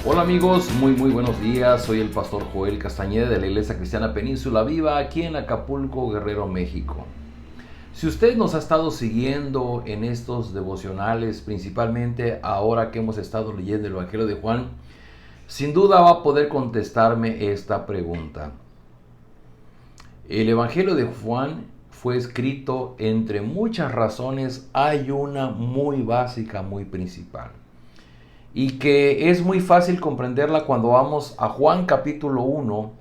Hola amigos, muy buenos días. Soy el pastor Joel Castañeda de la Iglesia Cristiana Península Viva aquí en Acapulco, Guerrero, México. Si usted nos ha estado siguiendo en estos devocionales, principalmente ahora que hemos estado leyendo el Evangelio de Juan, sin duda va a poder contestarme esta pregunta. El Evangelio de Juan fue escrito entre muchas razones. Hay una muy básica, muy principal, y que es muy fácil comprenderla cuando vamos a Juan capítulo 1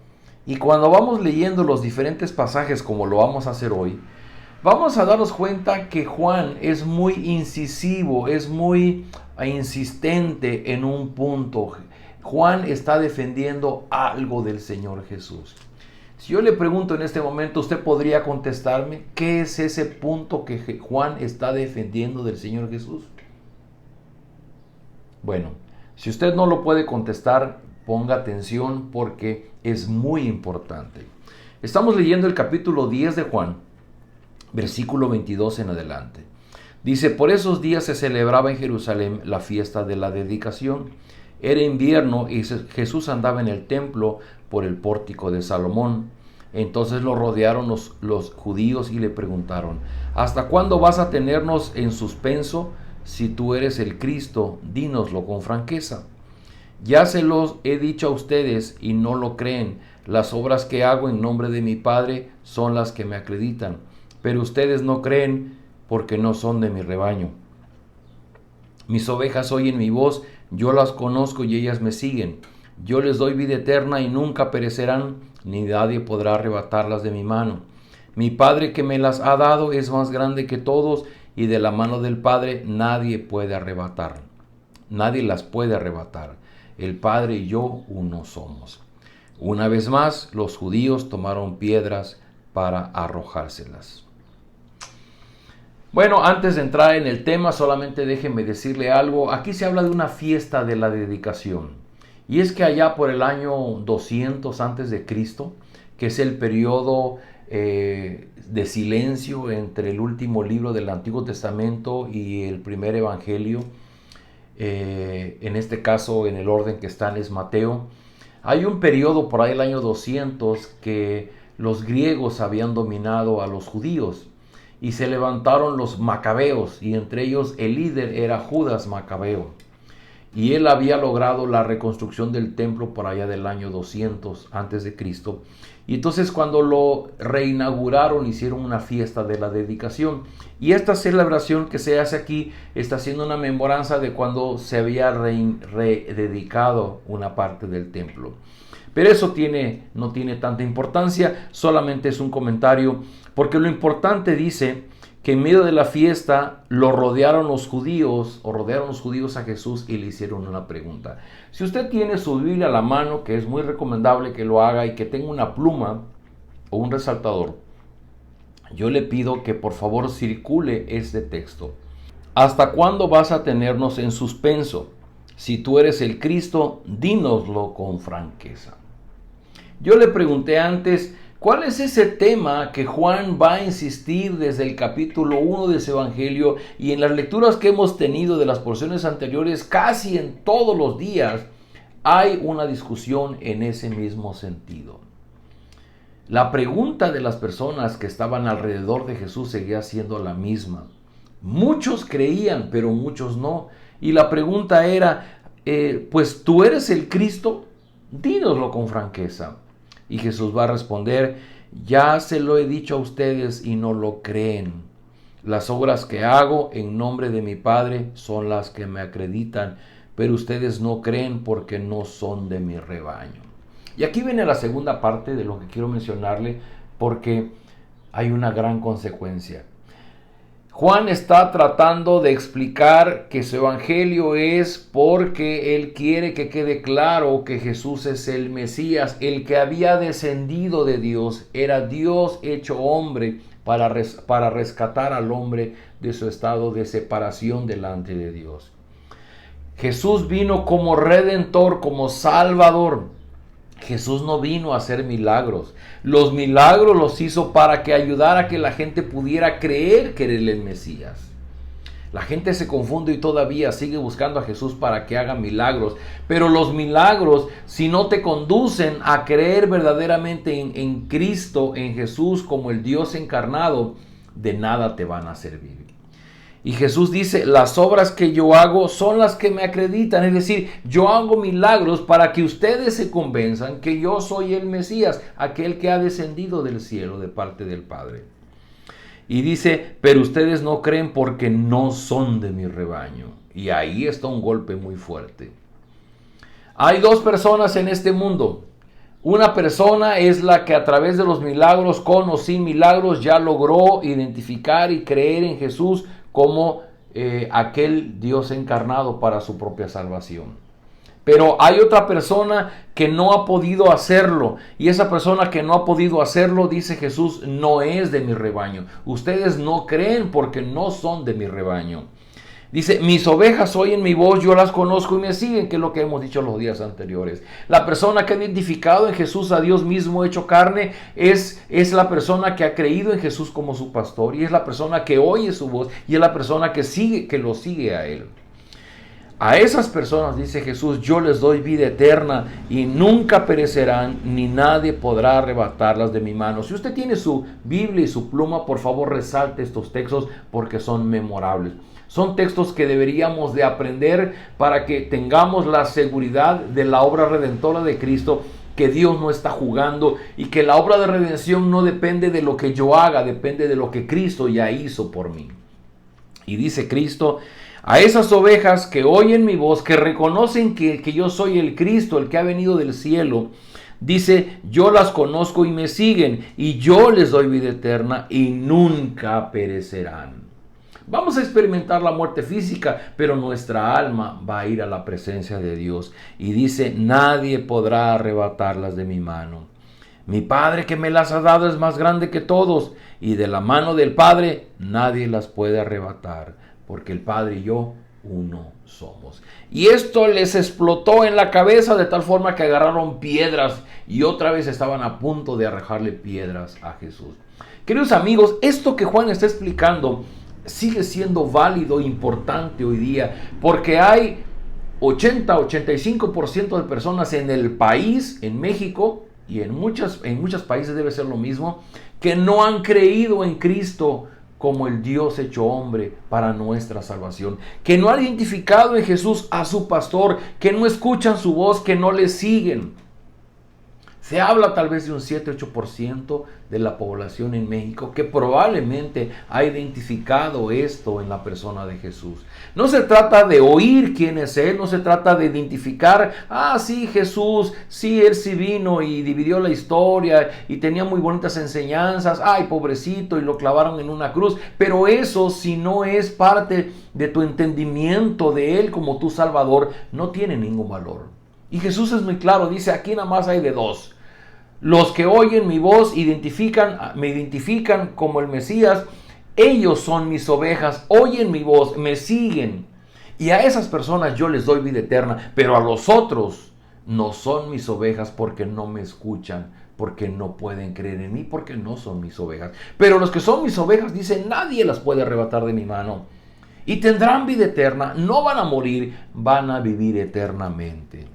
y cuando vamos leyendo los diferentes pasajes como lo vamos a hacer hoy, vamos a darnos cuenta que Juan es muy incisivo, es muy insistente en un punto. Juan está defendiendo algo del Señor Jesús. Si yo le pregunto en este momento, ¿usted podría contestarme qué es ese punto que Juan está defendiendo del Señor Jesús? Bueno, si usted no lo puede contestar, ponga atención porque es muy importante. Estamos leyendo el capítulo 10 de Juan, versículo 22 en adelante. Dice: por esos días se celebraba en Jerusalén la fiesta de la dedicación. Era invierno y Jesús andaba en el templo por el pórtico de Salomón. Entonces lo rodearon los judíos y le preguntaron: ¿hasta cuándo vas a tenernos en suspenso? Si tú eres el Cristo, dínoslo con franqueza. Ya se los he dicho a ustedes y no lo creen. Las obras que hago en nombre de mi Padre son las que me acreditan, pero ustedes no creen porque no son de mi rebaño. Mis ovejas oyen mi voz, yo las conozco y ellas me siguen. Yo les doy vida eterna y nunca perecerán, ni nadie podrá arrebatarlas de mi mano. Mi Padre que me las ha dado es más grande que todos, y de la mano del Padre nadie puede arrebatar. Nadie las puede arrebatar. El Padre y yo uno somos. Una vez más, los judíos tomaron piedras para arrojárselas. Bueno, antes de entrar en el tema, solamente déjenme decirle algo. Aquí se habla de una fiesta de la dedicación. Y es que allá por el año 200 antes de Cristo, que es el periodo de silencio entre el último libro del Antiguo Testamento y el primer evangelio, en este caso en el orden que están es Mateo. Hay un periodo por ahí el año 200 que los griegos habían dominado a los judíos y se levantaron los macabeos, y entre ellos el líder era Judas Macabeo, y él había logrado la reconstrucción del templo por allá del año 200 antes de Cristo. Y entonces cuando lo reinauguraron hicieron una fiesta de la dedicación, y esta celebración que se hace aquí está siendo una memoranza de cuando se había rededicado una parte del templo. Pero eso no tiene tanta importancia, solamente es un comentario, porque lo importante dice que en medio de la fiesta lo rodearon los judíos a Jesús y le hicieron una pregunta. Si usted tiene su Biblia a la mano, que es muy recomendable que lo haga y que tenga una pluma o un resaltador, yo le pido que por favor circule este texto. ¿Hasta cuándo vas a tenernos en suspenso? Si tú eres el Cristo, dínoslo con franqueza. Yo le pregunté antes, ¿cuál es ese tema que Juan va a insistir desde el capítulo 1 de ese evangelio? Y en las lecturas que hemos tenido de las porciones anteriores, casi en todos los días, hay una discusión en ese mismo sentido. La pregunta de las personas que estaban alrededor de Jesús seguía siendo la misma. Muchos creían, pero muchos no. Y la pregunta era, pues tú eres el Cristo, dínoslo con franqueza. Y Jesús va a responder: ya se lo he dicho a ustedes y no lo creen. Las obras que hago en nombre de mi Padre son las que me acreditan, pero ustedes no creen porque no son de mi rebaño. Y aquí viene la segunda parte de lo que quiero mencionarle, porque hay una gran consecuencia. Juan está tratando de explicar que su evangelio es porque él quiere que quede claro que Jesús es el Mesías, el que había descendido de Dios, era Dios hecho hombre para rescatar al hombre de su estado de separación delante de Dios. Jesús vino como redentor, como salvador. Jesús no vino a hacer milagros. Los milagros los hizo para que ayudara a que la gente pudiera creer que era el Mesías. La gente se confunde y todavía sigue buscando a Jesús para que haga milagros. Pero los milagros, si no te conducen a creer verdaderamente en Cristo, en Jesús como el Dios encarnado, de nada te van a servir. Y Jesús dice, las obras que yo hago son las que me acreditan. Es decir, yo hago milagros para que ustedes se convenzan que yo soy el Mesías, aquel que ha descendido del cielo de parte del Padre. Y dice, pero ustedes no creen porque no son de mi rebaño. Y ahí está un golpe muy fuerte. Hay dos personas en este mundo. Una persona es la que a través de los milagros, con o sin milagros, ya logró identificar y creer en Jesús como aquel Dios encarnado para su propia salvación. Pero hay otra persona que no ha podido hacerlo. Y esa persona que no ha podido hacerlo, dice Jesús, no es de mi rebaño. Ustedes no creen porque no son de mi rebaño. Dice, mis ovejas oyen mi voz, yo las conozco y me siguen, que es lo que hemos dicho los días anteriores. La persona que ha identificado en Jesús a Dios mismo hecho carne es la persona que ha creído en Jesús como su pastor, y es la persona que oye su voz, y es la persona que lo sigue a él. A esas personas, dice Jesús, yo les doy vida eterna y nunca perecerán, ni nadie podrá arrebatarlas de mi mano. Si usted tiene su Biblia y su pluma, por favor resalte estos textos porque son memorables. Son textos que deberíamos de aprender para que tengamos la seguridad de la obra redentora de Cristo, que Dios no está jugando y que la obra de redención no depende de lo que yo haga, depende de lo que Cristo ya hizo por mí. Y dice Cristo, a esas ovejas que oyen mi voz, que reconocen que yo soy el Cristo, el que ha venido del cielo, dice, yo las conozco y me siguen, y yo les doy vida eterna y nunca perecerán. Vamos a experimentar la muerte física, pero nuestra alma va a ir a la presencia de Dios. Y dice, nadie podrá arrebatarlas de mi mano. Mi Padre que me las ha dado es más grande que todos, y de la mano del Padre nadie las puede arrebatar, porque el Padre y yo uno somos. Y esto les explotó en la cabeza de tal forma que agarraron piedras y otra vez estaban a punto de arrojarle piedras a Jesús. Queridos amigos, esto que Juan está explicando sigue siendo válido e importante hoy día, porque hay 80-85% de personas en el país, en México, y en muchos países debe ser lo mismo, que no han creído en Cristo como el Dios hecho hombre para nuestra salvación, que no han identificado en Jesús a su pastor, que no escuchan su voz, que no le siguen. Se habla tal vez de un 7-8% de la población en México que probablemente ha identificado esto en la persona de Jesús. No se trata de oír quién es Él, no se trata de identificar, sí, Jesús, sí, Él sí vino y dividió la historia y tenía muy bonitas enseñanzas, ay, pobrecito, y lo clavaron en una cruz. Pero eso, si no es parte de tu entendimiento de Él como tu Salvador, no tiene ningún valor. Y Jesús es muy claro, dice, aquí nada más hay de dos. Los que oyen mi voz me identifican como el Mesías, ellos son mis ovejas, oyen mi voz, me siguen. Y a esas personas yo les doy vida eterna, pero a los otros no son mis ovejas porque no me escuchan, porque no pueden creer en mí, porque no son mis ovejas. Pero los que son mis ovejas, dicen, nadie las puede arrebatar de mi mano. Y tendrán vida eterna, no van a morir, van a vivir eternamente.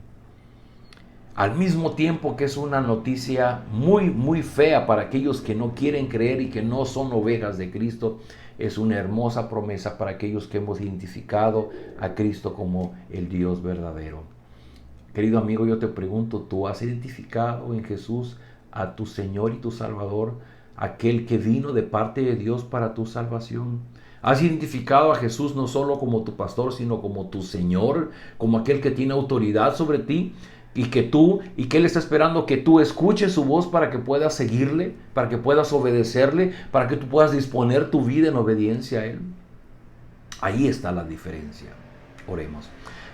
Al mismo tiempo que es una noticia muy, muy fea para aquellos que no quieren creer y que no son ovejas de Cristo, es una hermosa promesa para aquellos que hemos identificado a Cristo como el Dios verdadero. Querido amigo, yo te pregunto, ¿tú has identificado en Jesús a tu Señor y tu Salvador, aquel que vino de parte de Dios para tu salvación? ¿Has identificado a Jesús no solo como tu pastor, sino como tu Señor, como aquel que tiene autoridad sobre ti? Y que Él está esperando que tú escuches su voz para que puedas seguirle, para que puedas obedecerle, para que tú puedas disponer tu vida en obediencia a Él. Ahí está la diferencia. Oremos.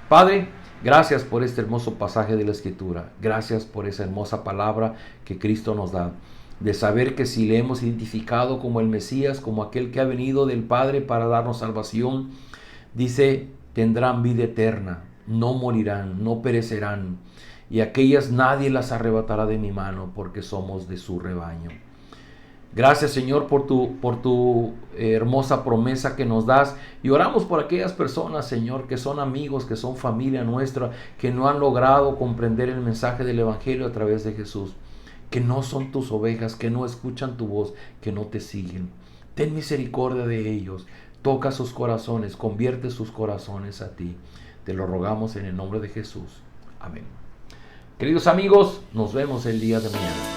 Padre, gracias por este hermoso pasaje de la Escritura. Gracias por esa hermosa palabra que Cristo nos da, de saber que si le hemos identificado como el Mesías, como aquel que ha venido del Padre para darnos salvación, dice, tendrán vida eterna, no morirán, no perecerán, y aquellas nadie las arrebatará de mi mano, porque somos de su rebaño. Gracias, Señor, por tu hermosa promesa que nos das. Y oramos por aquellas personas, Señor, que son amigos, que son familia nuestra, que no han logrado comprender el mensaje del Evangelio a través de Jesús, que no son tus ovejas, que no escuchan tu voz, que no te siguen. Ten misericordia de ellos. Toca sus corazones, convierte sus corazones a ti. Te lo rogamos en el nombre de Jesús. Amén. Queridos amigos, nos vemos el día de mañana.